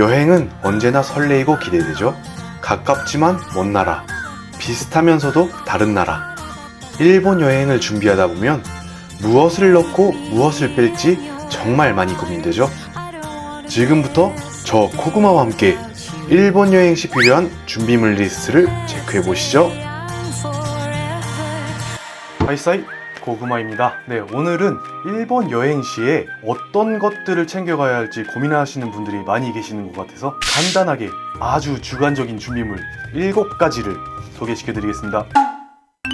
여행은 언제나 설레이고 기대되죠. 가깝지만 먼 나라, 비슷하면서도 다른 나라. 일본 여행을 준비하다 보면 무엇을 넣고 무엇을 뺄지 정말 많이 고민되죠. 지금부터 저 코그마와 함께 일본 여행 시 필요한 준비물 리스트를 체크해 보시죠. 하이사이 고구마입니다. 네, 오늘은 일본 여행 시에 어떤 것들을 챙겨가야 할지 고민하시는 분들이 많이 계시는 것 같아서 간단하게 아주 주관적인 준비물 7가지를 소개시켜 드리겠습니다.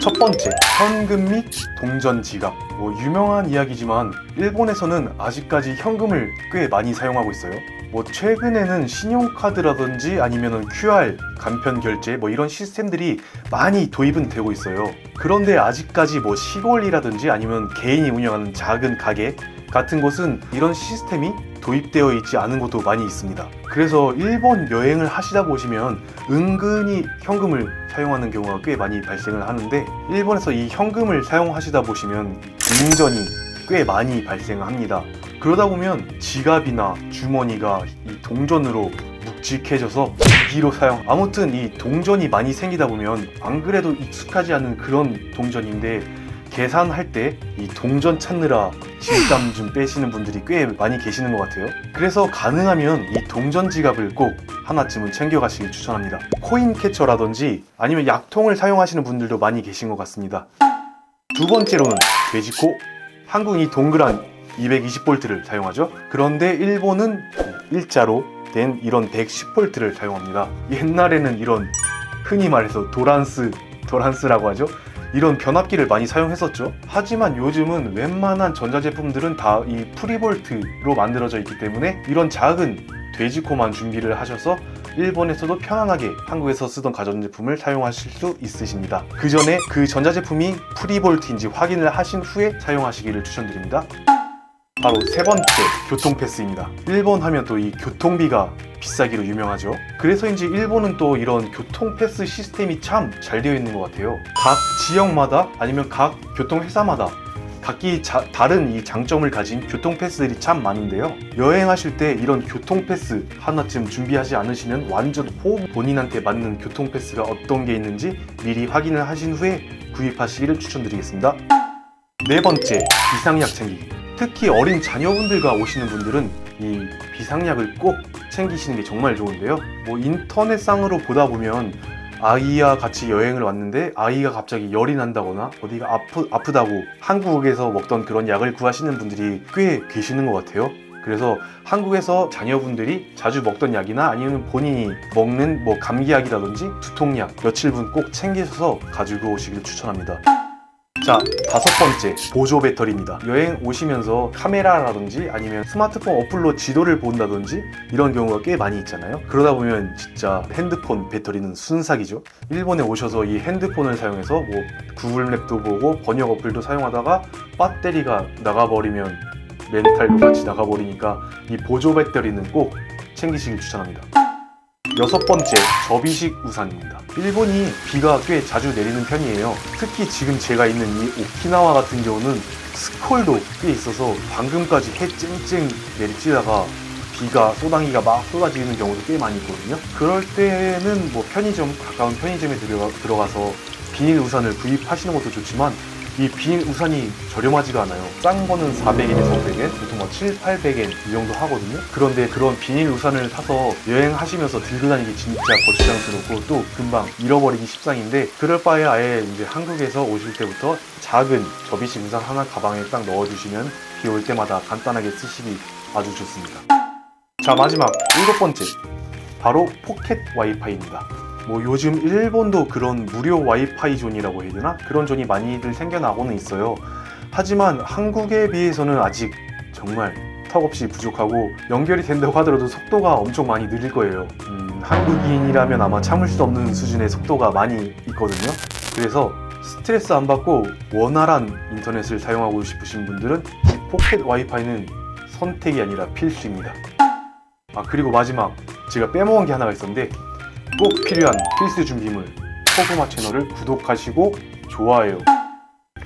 첫 번째, 현금 및 동전 지갑. 유명한 이야기지만 일본에서는 아직까지 현금을 꽤 많이 사용하고 있어요. 최근에는 신용카드라든지 아니면 QR 간편 결제 이런 시스템들이 많이 도입은 되고 있어요. 그런데 아직까지 시골이라든지 아니면 개인이 운영하는 작은 가게 같은 곳은 이런 시스템이 도입되어 있지 않은 곳도 많이 있습니다. 그래서 일본 여행을 하시다 보시면 은근히 현금을 사용하는 경우가 꽤 많이 발생을 하는데, 일본에서 이 현금을 사용하시다 보시면 빙전이 꽤 많이 발생합니다. 그러다 보면 지갑이나 주머니가 이 동전으로 묵직해져서 무기로 아무튼 이 동전이 많이 생기다 보면 안 그래도 익숙하지 않은 그런 동전인데 계산할 때 이 동전 찾느라 진땀 좀 빼시는 분들이 꽤 많이 계시는 것 같아요. 그래서 가능하면 이 동전 지갑을 꼭 하나쯤은 챙겨가시길 추천합니다. 코인 캐쳐라든지 아니면 약통을 사용하시는 분들도 많이 계신 것 같습니다. 두 번째로는 돼지코. 한국은 이 동그란 220V를 사용하죠. 그런데 일본은 일자로 된 이런 110V를 사용합니다. 옛날에는 이런 흔히 말해서 도란스라고 하죠. 이런 변압기를 많이 사용했었죠. 하지만 요즘은 웬만한 전자제품들은 다 이 프리볼트로 만들어져 있기 때문에 이런 작은 돼지코만 준비를 하셔서 일본에서도 편안하게 한국에서 쓰던 가전제품을 사용하실 수 있으십니다. 그 전에 그 전자제품이 프리볼트인지 확인을 하신 후에 사용하시기를 추천드립니다. 바로 세 번째, 교통패스입니다. 일본 하면 또 이 교통비가 비싸기로 유명하죠. 그래서인지 일본은 또 이런 교통패스 시스템이 참 잘 되어 있는 것 같아요. 각 지역마다 아니면 각 교통회사마다 각기 다른 이 장점을 가진 교통패스들이 참 많은데요. 여행하실 때 이런 교통패스 하나쯤 준비하지 않으시면 완전 본인한테 맞는 교통패스가 어떤 게 있는지 미리 확인을 하신 후에 구입하시기를 추천드리겠습니다. 네 번째, 비상약 챙기기. 특히 어린 자녀분들과 오시는 분들은 이 비상약을 꼭 챙기시는 게 정말 좋은데요. 인터넷상으로 보다 보면 아이와 같이 여행을 왔는데 아이가 갑자기 열이 난다거나 어디가 아프다고 한국에서 먹던 그런 약을 구하시는 분들이 꽤 계시는 것 같아요. 그래서 한국에서 자녀분들이 자주 먹던 약이나 아니면 본인이 먹는 감기약이라든지 두통약 며칠분 꼭 챙기셔서 가지고 오시길 추천합니다. 자, 다섯 번째, 보조 배터리입니다. 여행 오시면서 카메라라든지 아니면 스마트폰 어플로 지도를 본다든지 이런 경우가 꽤 많이 있잖아요. 그러다 보면 진짜 핸드폰 배터리는 순삭이죠. 일본에 오셔서 이 핸드폰을 사용해서 구글맵도 보고 번역 어플도 사용하다가 배터리가 나가버리면 멘탈도 같이 나가버리니까 이 보조 배터리는 꼭 챙기시길 추천합니다. 여섯 번째, 접이식 우산입니다. 일본이 비가 꽤 자주 내리는 편이에요. 특히 지금 제가 있는 이 오키나와 같은 경우는 스콜도 꽤 있어서 방금까지 해 쨍쨍 내리쬐다가 비가 소나기가 막 쏟아지는 경우도 꽤 많이 있거든요. 그럴 때는 가까운 편의점에 들어가서 비닐 우산을 구입하시는 것도 좋지만 이 비닐 우산이 저렴하지가 않아요. 싼 거는 400엔에서 500엔, 보통 7, 800엔 이 정도 하거든요. 그런데 그런 비닐 우산을 사서 여행하시면서 들고 다니기 진짜 거추장스럽고 또 금방 잃어버리기 십상인데, 그럴 바에 아예 이제 한국에서 오실 때부터 작은 접이식 우산 하나 가방에 딱 넣어주시면 비 올 때마다 간단하게 쓰시기 아주 좋습니다. 자, 마지막 7번째, 바로 포켓 와이파이입니다. 요즘 일본도 그런 무료 와이파이 존이라고 해야 되나? 그런 존이 많이들 생겨나고는 있어요. 하지만 한국에 비해서는 아직 정말 턱없이 부족하고 연결이 된다고 하더라도 속도가 엄청 많이 느릴 거예요. 한국인이라면 아마 참을 수 없는 수준의 속도가 많이 있거든요. 그래서 스트레스 안 받고 원활한 인터넷을 사용하고 싶으신 분들은 이 포켓 와이파이는 선택이 아니라 필수입니다. 그리고 마지막, 제가 빼먹은 게 하나가 있었는데 꼭 필요한 필수 준비물, 코그마 채널을 구독하시고 좋아요.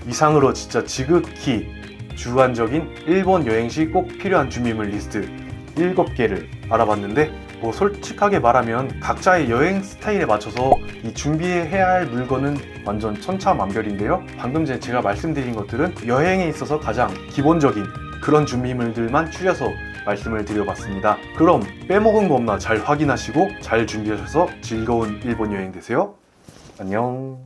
이상으로 진짜 지극히 주관적인 일본 여행 시 꼭 필요한 준비물 리스트 7개를 알아봤는데 뭐 솔직하게 말하면 각자의 여행 스타일에 맞춰서 이 준비해야 할 물건은 완전 천차만별인데요. 방금 전에 제가 말씀드린 것들은 여행에 있어서 가장 기본적인 그런 준비물들만 추려서 말씀을 드려봤습니다. 그럼 빼먹은 거 없나 잘 확인하시고 잘 준비하셔서 즐거운 일본 여행 되세요. 안녕.